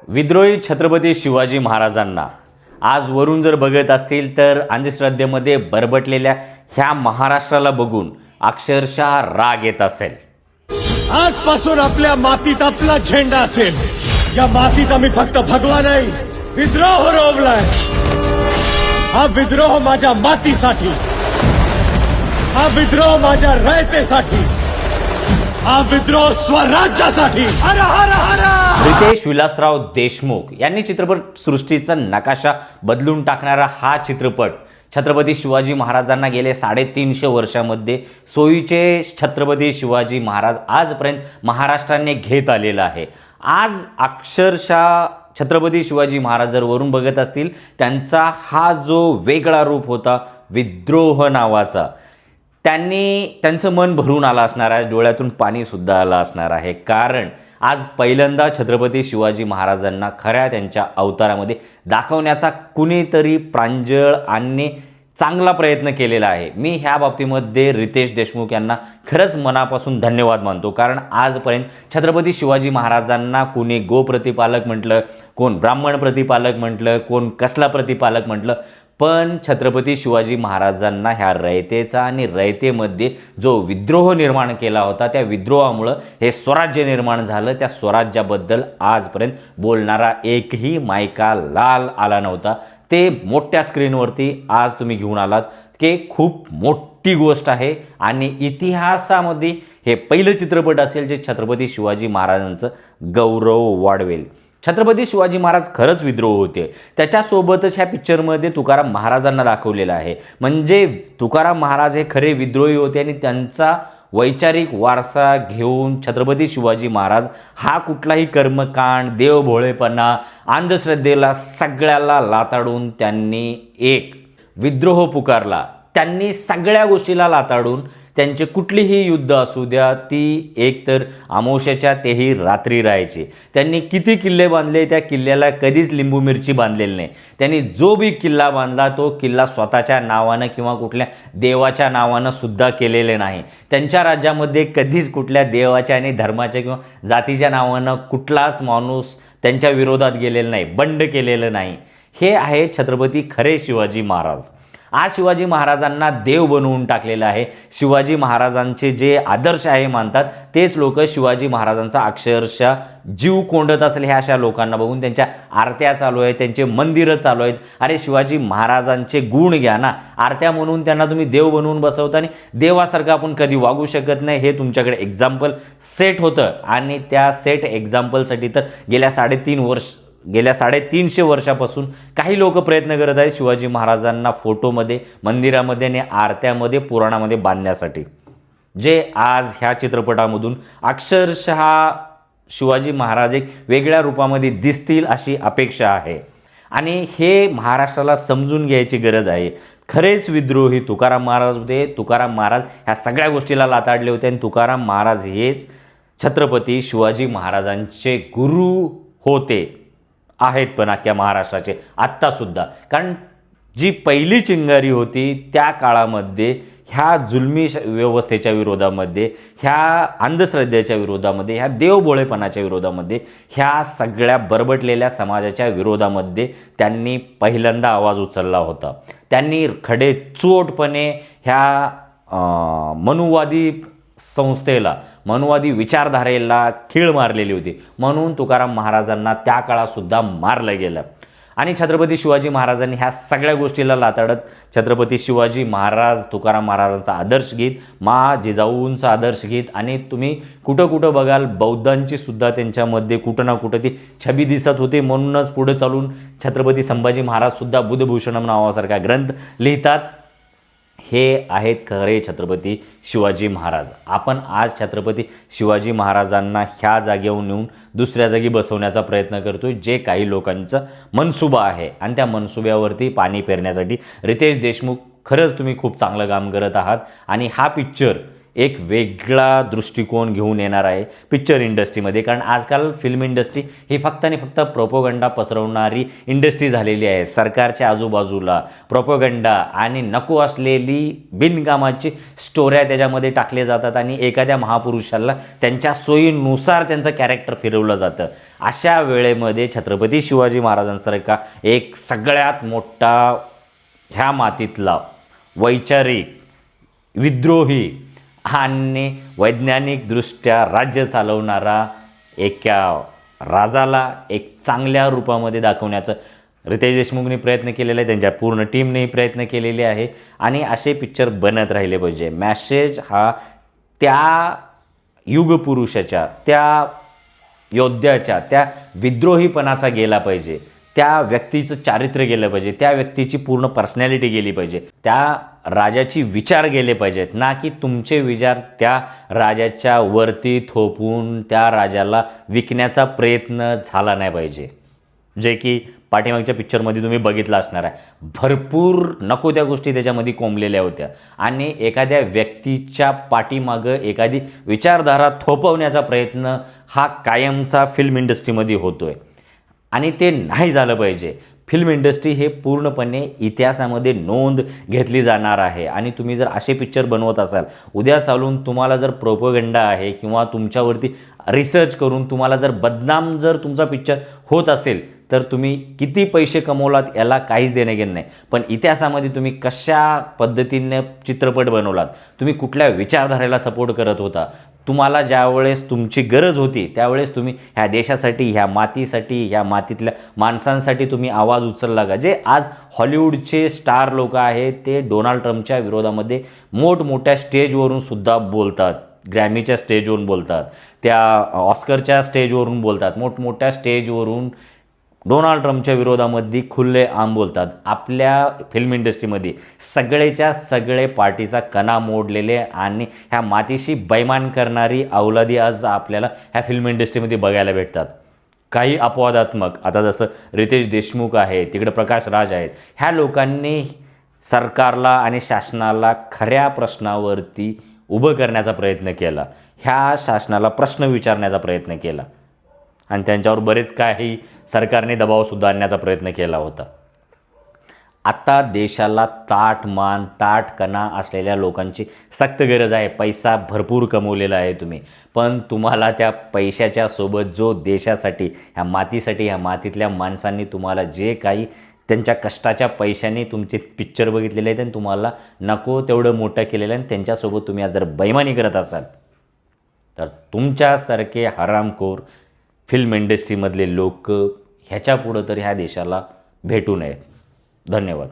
विद्रोही छत्रपती शिवाजी महाराजांना आज वरून जर बघत असतील तर अंधश्रद्धेमध्ये बरबटलेल्या ह्या महाराष्ट्राला बघून अक्षरशः राग येत असेल। आजपासून आपल्या मातीत आपला झेंडा असेल। या मातीत आम्ही फक्त भगवा नाही, विद्रोह रोवलाय। हा विद्रोह माझ्या मातीसाठी, हा विद्रोह माझ्या रयतेसाठी, हा विद्रोह स्वराज्यासाठी। हर हर हर। रितेश विलासराव देशमुख यांनी चित्रपट सृष्टीचा नकाशा बदलून टाकणारा हा चित्रपट छत्रपती शिवाजी महाराजांना गेले 350 वर्षांमध्ये सोयीचे छत्रपती शिवाजी महाराज आजपर्यंत महाराष्ट्राने घेत आलेला आहे। आज अक्षरशः छत्रपती शिवाजी महाराज जर वरून बघत असतील त्यांचा हा जो वेगळा रूप होता विद्रोह नावाचा, त्यांचं मन भरून आलं असणार आहे, डोळ्यातून पाणीसुद्धा आलं असणार आहे। कारण आज पहिल्यांदा छत्रपती शिवाजी महाराजांना खऱ्या त्यांच्या अवतारामध्ये दाखवण्याचा कुणीतरी प्रांजळ आणि चांगला प्रयत्न केलेला आहे। मी ह्या बाबतीमध्ये रितेश देशमुख यांना खरंच मनापासून धन्यवाद मानतो। कारण आजपर्यंत छत्रपती शिवाजी महाराजांना कोणी गोप्रतिपालक म्हटलं, कोण ब्राह्मण प्रतिपालक म्हटलं, कोण कसला प्रतिपालक म्हटलं, पण छत्रपती शिवाजी महाराजांना ह्या रयतेचा आणि रयतेमध्ये जो विद्रोह निर्माण केला होता त्या विद्रोहामुळे हे स्वराज्य निर्माण झालं। त्या स्वराज्याबद्दल आजपर्यंत बोलणारा एकही मायका लाल आला नव्हता। ते मोठ्या स्क्रीनवरती आज तुम्ही घेऊन आलात की खूप मोठी गोष्ट आहे आणि इतिहासामध्ये हे पहिलं चित्रपट असेल जे छत्रपती शिवाजी महाराजांचं गौरव वाढवेल। छत्रपती शिवाजी महाराज खरंच विद्रोह होते, त्याच्यासोबतच ह्या पिक्चरमध्ये तुकाराम महाराजांना दाखवलेलं आहे। म्हणजे तुकाराम महाराज हे खरे विद्रोही होते आणि त्यांचा वैचारिक वारसा घेऊन छत्रपती शिवाजी महाराज हा कुठलाही कर्मकांड, देवभोळेपणा, अंधश्रद्धेला सगळ्याला लाताडून त्यांनी एक विद्रोह पुकारला। त्यांनी सगळ्या गोष्टीला लाताडून त्यांचे कुठलीही युद्ध असू द्या ती एकतर अमावस्याच्या तेही रात्री राहायची। त्यांनी किती किल्ले बांधले, त्या किल्ल्याला कधीच लिंबू मिरची बांधलेली नाही। त्यांनी जो बी किल्ला बांधला तो किल्ला स्वतःच्या नावानं किंवा कुठल्या देवाच्या नावानं सुद्धा केलेले नाही। त्यांच्या राज्यामध्ये कधीच कुठल्या देवाच्या आणि धर्माच्या किंवा जातीच्या नावानं कुठलाच माणूस त्यांच्या विरोधात गेलेला नाही, बंड केलेलं नाही। हे आहे छत्रपती खरे शिवाजी महाराज। आज शिवाजी महाराजांना देव बनवून टाकलेलं आहे। शिवाजी महाराजांचे जे आदर्श आहे मानतात तेच लोक शिवाजी महाराजांचा अक्षरशः जीव कोंडत असेल ह्या अशा लोकांना बघून। त्यांच्या आरत्या चालू आहेत, त्यांचे मंदिरं चालू आहेत। अरे शिवाजी महाराजांचे गुण घ्या ना, आरत्या म्हणून त्यांना तुम्ही देव बनवून बसवता आणि देवासारखं आपण कधी वागू शकत नाही। हे तुमच्याकडे एक्झाम्पल सेट होतं आणि त्या सेट एक्झाम्पलसाठी तर गेल्या 350 वर्षापासून काही लोक प्रयत्न करत आहेत शिवाजी महाराजांना फोटोमध्ये, मंदिरामध्ये आणि आरत्यामध्ये, पुराणामध्ये बांधण्यासाठी, जे आज ह्या चित्रपटामधून अक्षरशः शिवाजी महाराज एक वेगळ्या रूपामध्ये दिसतील अशी अपेक्षा आहे। आणि हे महाराष्ट्राला समजून घ्यायची गरज आहे। खरेच विद्रोही तुकाराम महाराज होते। तुकाराम महाराज ह्या सगळ्या गोष्टीला लाताडले होते आणि तुकाराम महाराज हेच छत्रपती शिवाजी महाराजांचे गुरु होते, आहेत पण अख्ख्या महाराष्ट्राचे आत्तासुद्धा। कारण जी पहिली चिंगारी होती त्या काळामध्ये ह्या जुलमी व्यवस्थेच्या विरोधामध्ये, ह्या अंधश्रद्धेच्या विरोधामध्ये, ह्या देवभोळेपणाच्या विरोधामध्ये, ह्या सगळ्या बरबटलेल्या समाजाच्या विरोधामध्ये त्यांनी पहिल्यांदा आवाज उचलला होता। त्यांनी खडेचोटपणे ह्या मनुवादी संस्थेला, मनुवादी विचारधारेला खीळ मारलेली होती। म्हणून तुकाराम महाराजांना त्या काळातसुद्धा मारलं गेलं आणि छत्रपती शिवाजी महाराजांनी ह्या सगळ्या गोष्टीला लाताडत छत्रपती शिवाजी महाराज तुकाराम महाराजांचा आदर्श घेत, मा जिजाऊंचा आदर्श घेत आणि तुम्ही कुठं कुठं बघाल बौद्धांची सुद्धा त्यांच्यामध्ये कुठं ना कुठं ती छबी दिसत होती। म्हणूनच पुढे चालून छत्रपती संभाजी महाराजसुद्धा बुधभूषणम नावासारखा ग्रंथ लिहितात। हे आहेत खरे छत्रपती शिवाजी महाराज। आपण आज छत्रपती शिवाजी महाराजांना ह्या जागेवर नेऊन दुसऱ्या जागी बसवण्याचा प्रयत्न करतो, जे काही लोकांचं मनसुबा आहे आणि त्या मनसुब्यावरती पाणी पेरण्यासाठी रितेश देशमुख खरंच तुम्ही खूप चांगलं काम करत आहात। आणि हा पिक्चर एक वेगळा दृष्टिकोन घेऊन येणार आहे पिक्चर इंडस्ट्रीमध्ये. कारण आजकाल फिल्म इंडस्ट्री ही फक्त आणि फक्त प्रोपोगंडा पसरवणारी इंडस्ट्री झालेली आहे. सरकारच्या आजूबाजूला प्रोपोगंडा आणि नको असलेली बिनकामाची स्टोऱ्या त्याच्यामध्ये टाकल्या जातात आणि एखाद्या महापुरुषाला त्यांच्या सोयीनुसार त्यांचं कॅरेक्टर फिरवलं जातं. अशा वेळेमध्ये छत्रपती शिवाजी महाराजांसारखा एक सगळ्यात मोठा ह्या मातीतला वैचारिक, विद्रोही आणि वैज्ञानिकदृष्ट्या राज्य चालवणारा एका राजाला एक चांगल्या रूपामध्ये दाखवण्याचं रितेश देशमुखने प्रयत्न केलेला आहे, त्यांच्या पूर्ण टीमनेही प्रयत्न केलेले आहे आणि असे पिक्चर बनत राहिले पाहिजे. मॅसेज हा त्या युगपुरुषाच्या, त्या योद्ध्याच्या, त्या विद्रोहीपणाचा गेला पाहिजे, त्या व्यक्तीचं चारित्र्य गेलं पाहिजे, त्या व्यक्तीची पूर्ण पर्सनॅलिटी गेली पाहिजे, त्या राजाची विचार गेले पाहिजेत, ना की तुमचे विचार त्या राजाच्या वरती थोपून त्या राजाला विकण्याचा प्रयत्न झाला नाही पाहिजे. जे की पाठीमागच्या पिक्चरमध्ये तुम्ही बघितलं असणार आहे. भरपूर नको त्या गोष्टी त्याच्यामध्ये कोंबलेल्या होत्या आणि एखाद्या व्यक्तीच्या पाठीमागं एखादी विचारधारा थोपवण्याचा प्रयत्न हा कायमचा फिल्म इंडस्ट्रीमध्ये होतो आहे आणि ते नाही झालं पाहिजे. फिल्म इंडस्ट्री हे पूर्णपणे इतिहासामध्ये नोंद घेतली जाणार आहे आणि तुम्ही जर असे पिक्चर बनवत असाल, उद्या चालून तुम्हाला जर प्रोपोगंडा आहे किंवा तुमच्यावरती रिसर्च करून तुम्हाला जर बदनाम जर तुमचा पिक्चर होत असेल तर तुम्ही किती पैसे कमवलात याला काहीच देणं घेणं नाही. पण इतिहासामध्ये तुम्ही कशा पद्धतीने चित्रपट बनवलात, तुम्ही कुठल्या विचारधारेला सपोर्ट करत होता, तुम्हाला ज्यावेळेस तुमची गरज होती त्यावेळेस तुम्ही ह्या देशासाठी, ह्या मातीसाठी, ह्या मातीतल्या माणसांसाठी तुम्ही आवाज उचलला का? जे आज हॉलिवूडचे स्टार लोक आहेत ते डोनाल्ड ट्रम्पच्या विरोधामध्ये मोठमोठ्या स्टेजवरून सुद्धा बोलतात, ग्रॅमीच्या स्टेजवरून बोलतात, त्या ऑस्करच्या स्टेजवरून बोलतात, मोठमोठ्या स्टेजवरून डोनाल्ड ट्रम्पच्या विरोधामध्ये खुल्लेआम बोलतात. आपल्या फिल्म इंडस्ट्रीमध्ये सगळेच्या सगळे पार्टीचा कणा मोडलेले आणि ह्या मातीशी बैमान करणारी अवलादी आज आपल्याला ह्या फिल्म इंडस्ट्रीमध्ये बघायला भेटतात. काही अपवादात्मक, आता जसं रितेश देशमुख आहे, तिकडे प्रकाश राज आहेत, ह्या लोकांनी सरकारला आणि शासनाला खऱ्या प्रश्नावरती उभं करण्याचा प्रयत्न केला, ह्या शासनाला प्रश्न विचारण्याचा प्रयत्न केला आणि त्यांच्यावर बरेच काही सरकारने दबावसुद्धा आणण्याचा प्रयत्न केला होता. आता देशाला ताठमान, ताठकणा असलेल्या लोकांची सक्त गरज आहे. पैसा भरपूर कमवलेला आहे तुम्ही, पण तुम्हाला त्या पैशाच्या सोबत जो देशासाठी, ह्या मातीसाठी, ह्या मातीतल्या माणसांनी तुम्हाला जे काही त्यांच्या कष्टाच्या पैशाने तुमचे पिक्चर बघितलेले आहेत आणि तुम्हाला नको तेवढं मोठं केलेलं आहे आणि त्यांच्यासोबत तुम्ही आज जर बेईमानी करत असाल तर तुमच्यासारखे हरामखोर फिल्म इंडस्ट्रीमधले लोक ह्याच्या पुढं तर ह्या देशाला भेटू नयेत. धन्यवाद.